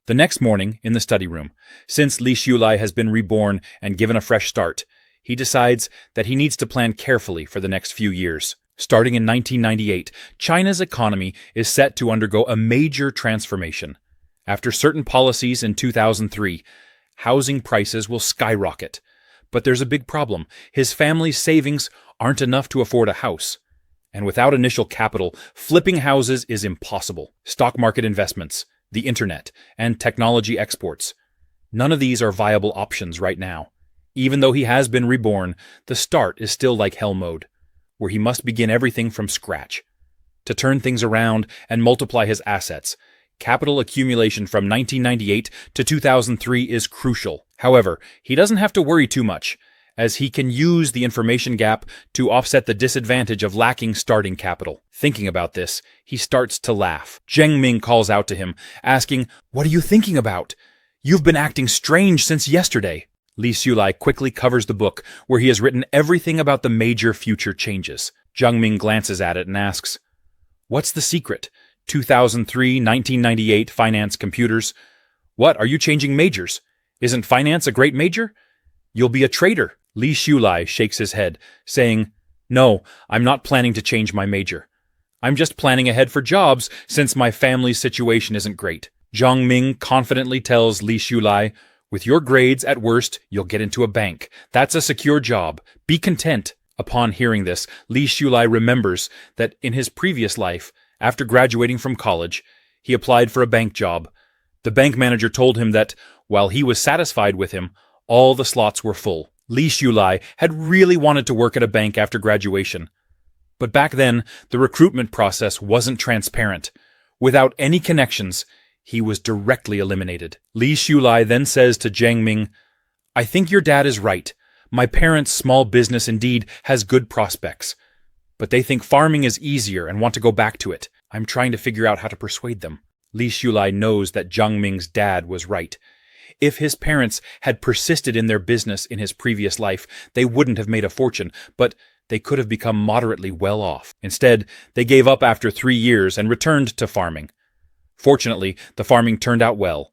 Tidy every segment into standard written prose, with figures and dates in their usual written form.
The next morning, in the study room, since Li Xiulai has been reborn and given a fresh start, he decides that he needs to plan carefully for the next few years. Starting in 1998, China's economy is set to undergo a major transformation. After certain policies in 2003, housing prices will skyrocket. But there's a big problem. His family's savings aren't enough to afford a house. And without initial capital, flipping houses is impossible. Stock market investments, the internet, and technology exports. None of these are viable options right now. Even though he has been reborn, the start is still like hell mode, where he must begin everything from scratch. To turn things around and multiply his assets, capital accumulation from 1998 to 2003 is crucial. However, he doesn't have to worry too much, as he can use the information gap to offset the disadvantage of lacking starting capital. Thinking about this, he starts to laugh. Zheng Ming calls out to him, asking, "What are you thinking about? You've been acting strange since yesterday." Li Xiulai quickly covers the book, where he has written everything about the major future changes. Zheng Ming glances at it and asks, "What's the secret? 2003, 1998, finance, computers. What, are you changing majors? Isn't finance a great major? You'll be a trader." Li Xiulai shakes his head, saying, "No, I'm not planning to change my major. I'm just planning ahead for jobs since my family's situation isn't great." Zheng Ming confidently tells Li Xiulai, "With your grades, at worst, you'll get into a bank. That's a secure job. Be content." Upon hearing this, Li Xiulai remembers that in his previous life, after graduating from college, he applied for a bank job. The bank manager told him that, while he was satisfied with him, all the slots were full. Li Xiulai had really wanted to work at a bank after graduation. But back then, the recruitment process wasn't transparent. Without any connections, he was directly eliminated. Li Xiulai then says to Zheng Ming, "I think your dad is right. My parents' small business indeed has good prospects. But they think farming is easier and want to go back to it. I'm trying to figure out how to persuade them." Li Xiulai knows that Zheng Ming's dad was right. If his parents had persisted in their business in his previous life, they wouldn't have made a fortune, but they could have become moderately well off. Instead, they gave up after 3 years and returned to farming. Fortunately, the farming turned out well.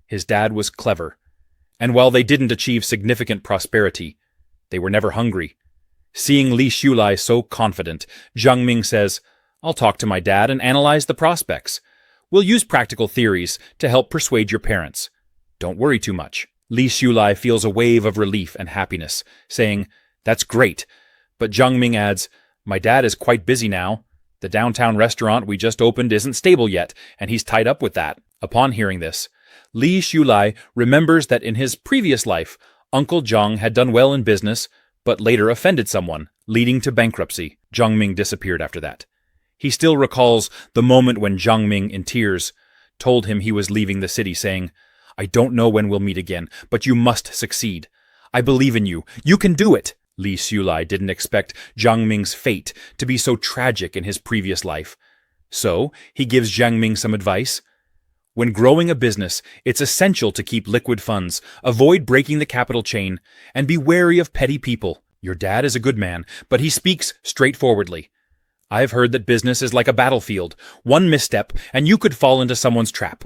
His dad was clever. And while they didn't achieve significant prosperity, they were never hungry. Seeing Li Xiulai so confident, Zheng Ming says, "I'll talk to my dad and analyze the prospects. We'll use practical theories to help persuade your parents. Don't worry too much." Li Xiulai feels a wave of relief and happiness, saying, "That's great." But Zheng Ming adds, "My dad is quite busy now. The downtown restaurant we just opened isn't stable yet, and he's tied up with that." Upon hearing this, Li Xiulai remembers that in his previous life, Uncle Zheng had done well in business, but later offended someone, leading to bankruptcy. Zheng Ming disappeared after that. He still recalls the moment when Zheng Ming, in tears, told him he was leaving the city, saying, "I don't know when we'll meet again, but you must succeed. I believe in you. You can do it." Li Xiulai didn't expect Zheng Ming's fate to be so tragic in his previous life. So, he gives Zheng Ming some advice. When growing a business, it's essential to keep liquid funds, avoid breaking the capital chain, and be wary of petty people. Your dad is a good man, but he speaks straightforwardly. I've heard that business is like a battlefield. One misstep, and you could fall into someone's trap.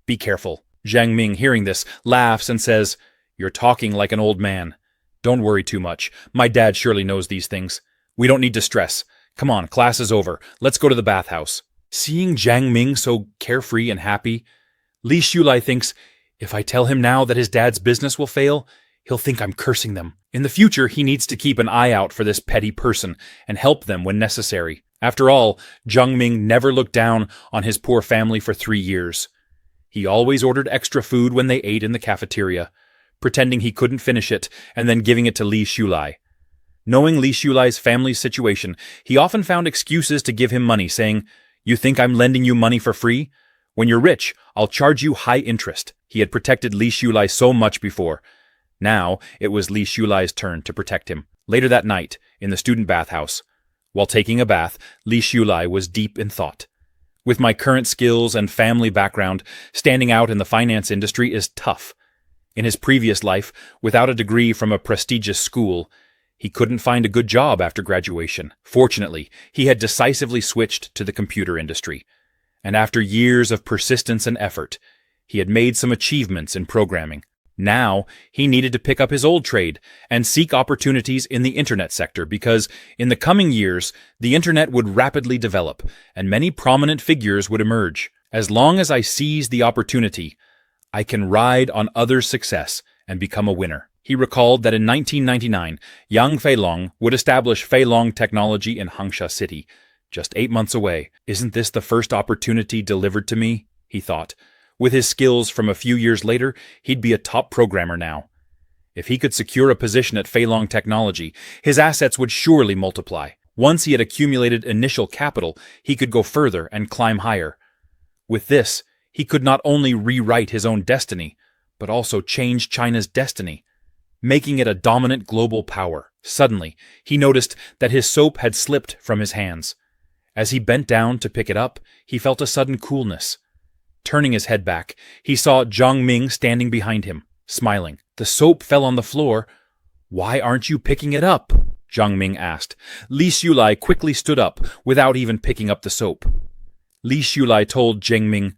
Be careful. Zheng Ming, hearing this, laughs and says, "You're talking like an old man. Don't worry too much. My dad surely knows these things. We don't need to stress. Come on, class is over. Let's go to the bathhouse." Seeing Zheng Ming so carefree and happy, Li Xiulai thinks, if I tell him now that his dad's business will fail, he'll think I'm cursing them. In the future, he needs to keep an eye out for this petty person and help them when necessary. After all, Zheng Ming never looked down on his poor family for 3 years. He always ordered extra food when they ate in the cafeteria, pretending he couldn't finish it and then giving it to Li Xiulai. Knowing Li Xiulai's family's situation, he often found excuses to give him money, saying, "You think I'm lending you money for free? When you're rich, I'll charge you high interest." He had protected Li Xiulai so much before. Now, it was Li Xiulai's turn to protect him. Later that night, in the student bathhouse, while taking a bath, Li Xiulai was deep in thought. With my current skills and family background, standing out in the finance industry is tough. In his previous life, without a degree from a prestigious school, he couldn't find a good job after graduation. Fortunately, he had decisively switched to the computer industry. And after years of persistence and effort, He had made some achievements in programming. Now, he needed to pick up his old trade and seek opportunities in the internet sector because, in the coming years, the internet would rapidly develop and many prominent figures would emerge. As long as I seize the opportunity, I can ride on others' success and become a winner. He recalled that in 1999, Yang Feilong would establish Feilong Technology in Hangsha City, just 8 months away. Isn't this the first opportunity delivered to me? He thought. With his skills from a few years later, he'd be a top programmer now. If he could secure a position at Feilong Technology, his assets would surely multiply. Once he had accumulated initial capital, he could go further and climb higher. With this, he could not only rewrite his own destiny, but also change China's destiny, making it a dominant global power. Suddenly, he noticed that his soap had slipped from his hands. As he bent down to pick it up, he felt a sudden coolness. Turning his head back, he saw Zhang Ming standing behind him, smiling. The soap fell on the floor. "Why aren't you picking it up?" Zhang Ming asked. Li Xulai quickly stood up, without even picking up the soap. Li Xulai told Zhang Ming,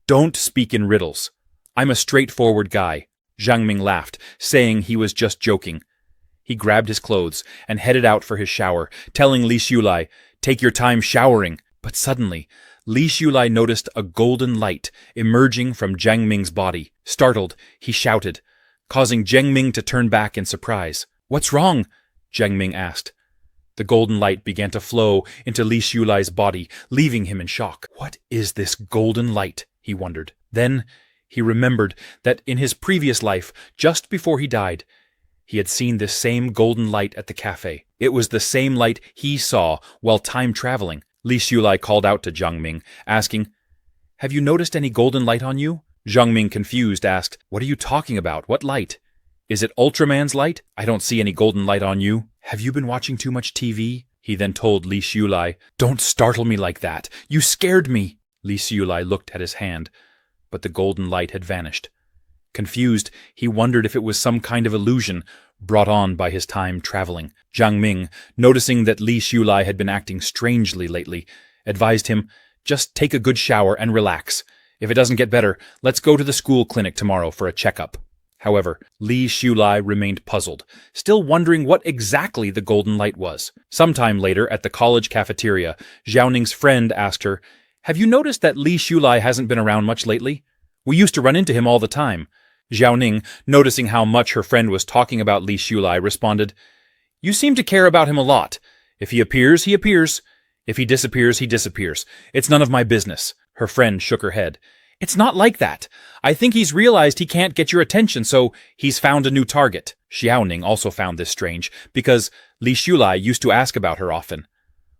"Don't speak in riddles. I'm a straightforward guy." Zhang Ming laughed, saying he was just joking. He grabbed his clothes and headed out for his shower, telling Li Xulai, "Take your time showering." But suddenly, Li Xulai noticed a golden light emerging from Zhang Ming's body. Startled, he shouted, causing Zhang Ming to turn back in surprise. "What's wrong?" Zhang Ming asked. The golden light began to flow into Li Xulai's body, leaving him in shock. What is this golden light? He wondered. Then he remembered that in his previous life, just before he died, he had seen this same golden light at the cafe. It was the same light he saw while time-traveling. Li Xulai called out to Zhang Ming, asking, "Have you noticed any golden light on you?" Zhang Ming, confused, asked, "What are you talking about? What light? Is it Ultraman's light? I don't see any golden light on you." "Have you been watching too much TV?" He then told Li Xulai. "Don't startle me like that. You scared me." Li Xulai looked at his hand, but the golden light had vanished. Confused, he wondered if it was some kind of illusion brought on by his time traveling. Zhang Ming, noticing that Li Xulai had been acting strangely lately, advised him, "Just take a good shower and relax. If it doesn't get better, let's go to the school clinic tomorrow for a checkup." However, Li Xulai remained puzzled, still wondering what exactly the golden light was. Sometime later, at the college cafeteria, Xiaoning's friend asked her, "Have you noticed that Li Xulai hasn't been around much lately? We used to run into him all the time." Xiaoning, noticing how much her friend was talking about Li Xulai, responded, "You seem to care about him a lot. If he appears, he appears. If he disappears, he disappears. It's none of my business." Her friend shook her head. "It's not like that. I think he's realized he can't get your attention, so he's found a new target." Xiaoning also found this strange, because Li Xulai used to ask about her often.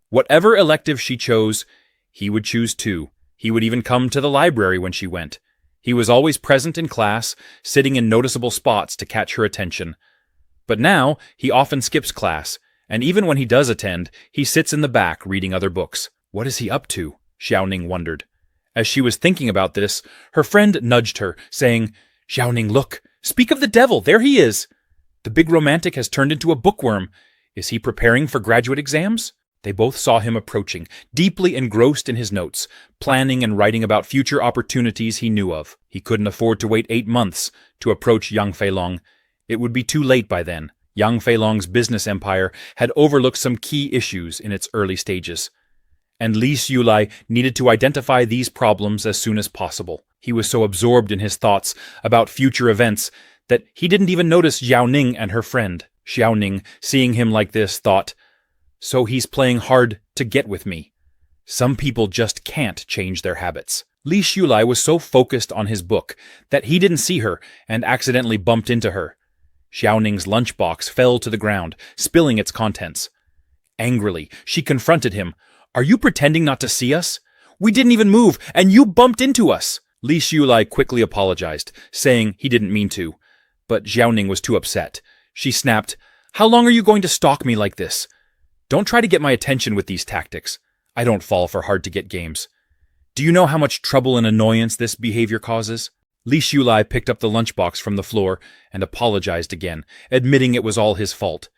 Whatever elective she chose, he would choose too. He would even come to the library when she went. He was always present in class, sitting in noticeable spots to catch her attention. But now, he often skips class, and even when he does attend, he sits in the back reading other books. What is he up to? Xiaoning wondered. As she was thinking about this, her friend nudged her, saying, "Xiaoning, look! Speak of the devil! There he is! The big romantic has turned into a bookworm. Is he preparing for graduate exams?" They both saw him approaching, deeply engrossed in his notes, planning and writing about future opportunities he knew of. He couldn't afford to wait 8 months to approach Yang Feilong. It would be too late by then. Yang Feilong's business empire had overlooked some key issues in its early stages. And Li Xulai needed to identify these problems as soon as possible. He was so absorbed in his thoughts about future events that he didn't even notice Xiaoning and her friend. Xiaoning, seeing him like this, thought, "So he's playing hard to get with me. Some people just can't change their habits." Li Xulai was so focused on his book that he didn't see her and accidentally bumped into her. Xiaoning's lunchbox fell to the ground, spilling its contents. Angrily, she confronted him. "Are you pretending not to see us? We didn't even move, and you bumped into us." Li Xulai quickly apologized, saying he didn't mean to. But Xiaoning was too upset. She snapped, "How long are you going to stalk me like this? Don't try to get my attention with these tactics. I don't fall for hard-to-get games. Do you know how much trouble and annoyance this behavior causes?" Li Xulai picked up the lunchbox from the floor and apologized again, admitting it was all his fault.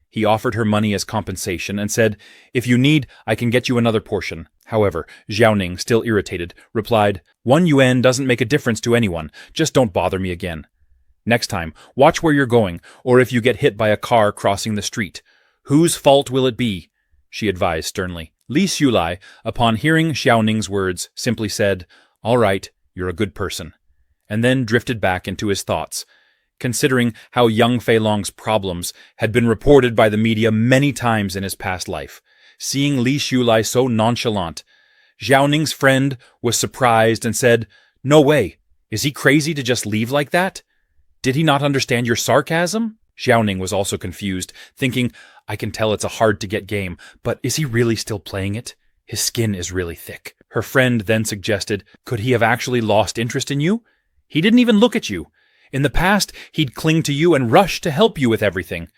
He offered her money as compensation and said, "If you need, I can get you another portion." However, Xiaoning, still irritated, replied, 1 yuan doesn't make a difference to anyone, just don't bother me again. Next time, watch where you're going, or if you get hit by a car crossing the street. Whose fault will it be? She advised sternly. Li Xulai, upon hearing Xiaoning's words, simply said, all right, you're a good person, and then drifted back into his thoughts. Considering how young Fei Long's problems had been reported by the media many times in his past life, seeing Li Xulai so nonchalant, Xiaoning's friend was surprised and said, no way, is he crazy to just leave like that? Did he not understand your sarcasm? Xiaoning was also confused, thinking, I can tell it's a hard-to-get game, but is he really still playing it? His skin is really thick. Her friend then suggested, could he have actually lost interest in you? He didn't even look at you. In the past, he'd cling to you and rush to help you with everything.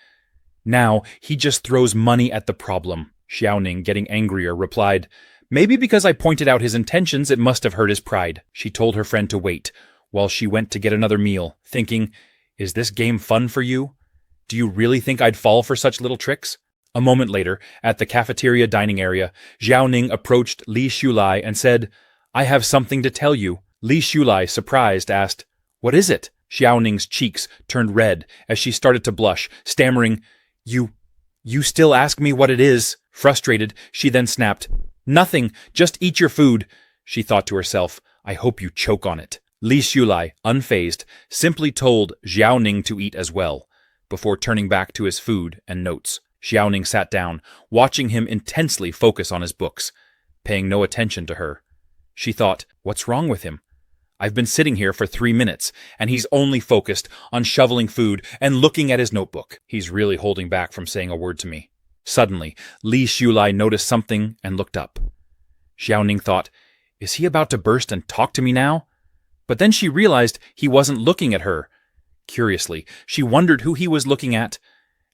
Now, he just throws money at the problem. Xiaoning, getting angrier, replied, maybe because I pointed out his intentions, it must have hurt his pride. She told her friend to wait, while she went to get another meal, thinking, is this game fun for you? Do you really think I'd fall for such little tricks? A moment later, at the cafeteria dining area, Xiaoning approached Li Xulai and said, I have something to tell you. Li Xulai, surprised, asked, what is it? Xiaoning's cheeks turned red as she started to blush, stammering, You still ask me what it is? Frustrated, she then snapped, nothing, just eat your food. She thought to herself, I hope you choke on it. Li Xulai, unfazed, simply told Xiaoning to eat as well, before turning back to his food and notes. Xiaoning sat down, watching him intensely focus on his books, paying no attention to her. She thought, what's wrong with him? I've been sitting here for 3 minutes, and he's only focused on shoveling food and looking at his notebook. He's really holding back from saying a word to me. Suddenly, Li Xulai noticed something and looked up. Xiaoning thought, is he about to burst and talk to me now? But then she realized he wasn't looking at her. Curiously, she wondered who he was looking at.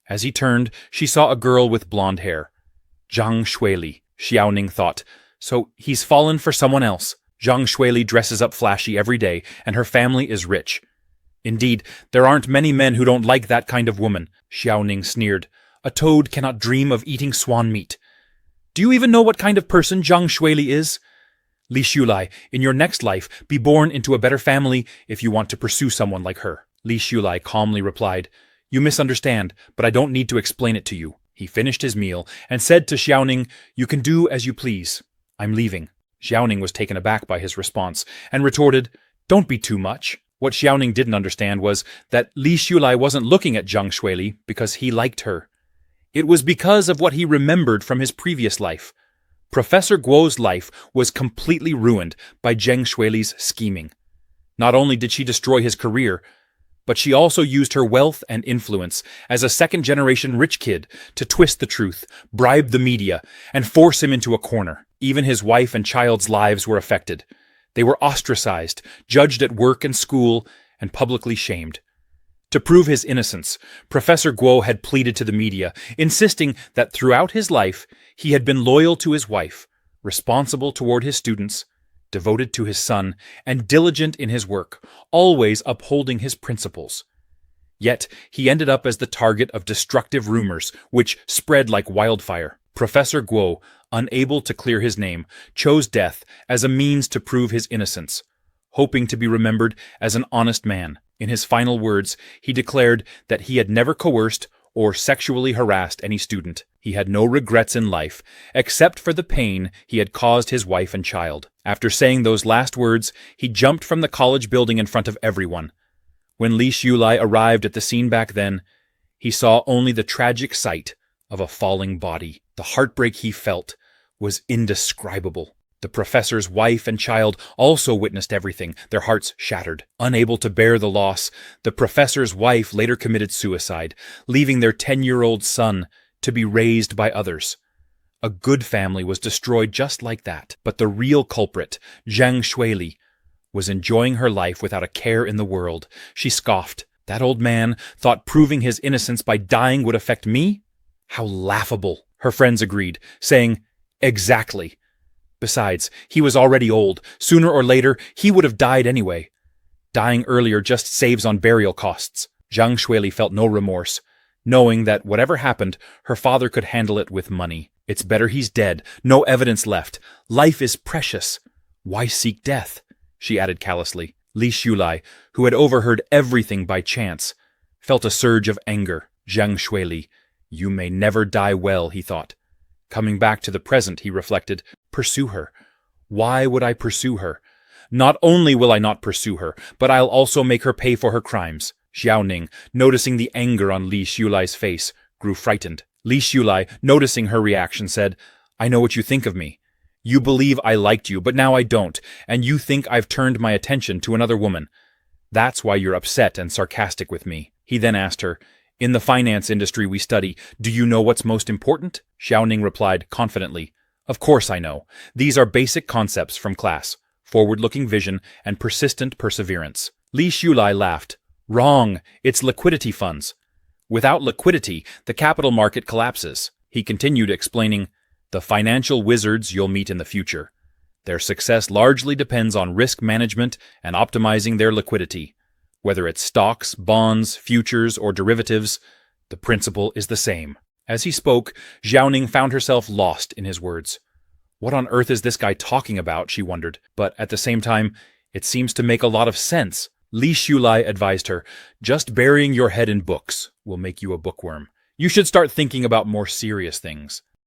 As he turned, she saw a girl with blonde hair. Zhang Shuili, Xiaoning thought. So he's fallen for someone else. Zhang Shuili dresses up flashy every day, and her family is rich. Indeed, there aren't many men who don't like that kind of woman, Xiaoning sneered. A toad cannot dream of eating swan meat. Do you even know what kind of person Zhang Shuili is? Li Xulai, in your next life, be born into a better family if you want to pursue someone like her. Li Xulai calmly replied, you misunderstand, but I don't need to explain it to you. He finished his meal and said to Xiaoning, you can do as you please. I'm leaving. Xiaoning was taken aback by his response and retorted, don't be too much. What Xiaoning didn't understand was that Li Xulai wasn't looking at Zhang Shuili because he liked her. It was because of what he remembered from his previous life. Professor Guo's life was completely ruined by Zhang Shuili's scheming. Not only did she destroy his career, but she also used her wealth and influence as a second-generation rich kid to twist the truth, bribe the media, and force him into a corner. Even his wife and child's lives were affected. They were ostracized, judged at work and school, and publicly shamed. To prove his innocence, Professor Guo had pleaded to the media, insisting that throughout his life he had been loyal to his wife, responsible toward his students, devoted to his son, and diligent in his work, always upholding his principles. Yet he ended up as the target of destructive rumors, which spread like wildfire. Professor Guo, unable to clear his name, chose death as a means to prove his innocence, hoping to be remembered as an honest man. In his final words, he declared that he had never coerced or sexually harassed any student. He had no regrets in life, except for the pain he had caused his wife and child. After saying those last words, he jumped from the college building in front of everyone. When Li Xulai arrived at the scene back then, he saw only the tragic sight of a falling body. The heartbreak he felt was indescribable. The professor's wife and child also witnessed everything, their hearts shattered. Unable to bear the loss, the professor's wife later committed suicide, leaving their 10-year-old son to be raised by others. A good family was destroyed just like that. But the real culprit, Zhang Shuili, was enjoying her life without a care in the world. She scoffed. That old man thought proving his innocence by dying would affect me? How laughable. Her friends agreed, saying, exactly. Besides, he was already old. Sooner or later, he would have died anyway. Dying earlier just saves on burial costs. Zhang Shuili felt no remorse, knowing that whatever happened, her father could handle it with money. It's better he's dead. No evidence left. Life is precious. Why seek death? She added callously. Li Shulai, who had overheard everything by chance, felt a surge of anger. Zhang Shuili, you may never die well, he thought. Coming back to the present, he reflected, pursue her. Why would I pursue her? Not only will I not pursue her, but I'll also make her pay for her crimes. Xiao Ning, noticing the anger on Li Shulai's face, grew frightened. Li Shulai, noticing her reaction, said, I know what you think of me. You believe I liked you, but now I don't, and you think I've turned my attention to another woman. That's why you're upset and sarcastic with me. He then asked her, in the finance industry we study, do you know what's most important? Xiao Ning replied confidently, of course I know. These are basic concepts from class, forward-looking vision and persistent perseverance. Li Shulai laughed. Wrong, it's liquidity funds. Without liquidity, the capital market collapses. He continued explaining, the financial wizards you'll meet in the future. Their success largely depends on risk management and optimizing their liquidity. Whether it's stocks, bonds, futures, or derivatives, the principle is the same. As he spoke, Xiao Ning found herself lost in his words. What on earth is this guy talking about, she wondered, but at the same time, it seems to make a lot of sense. Li Shulai advised her, just burying your head in books will make you a bookworm. You should start thinking about more serious things.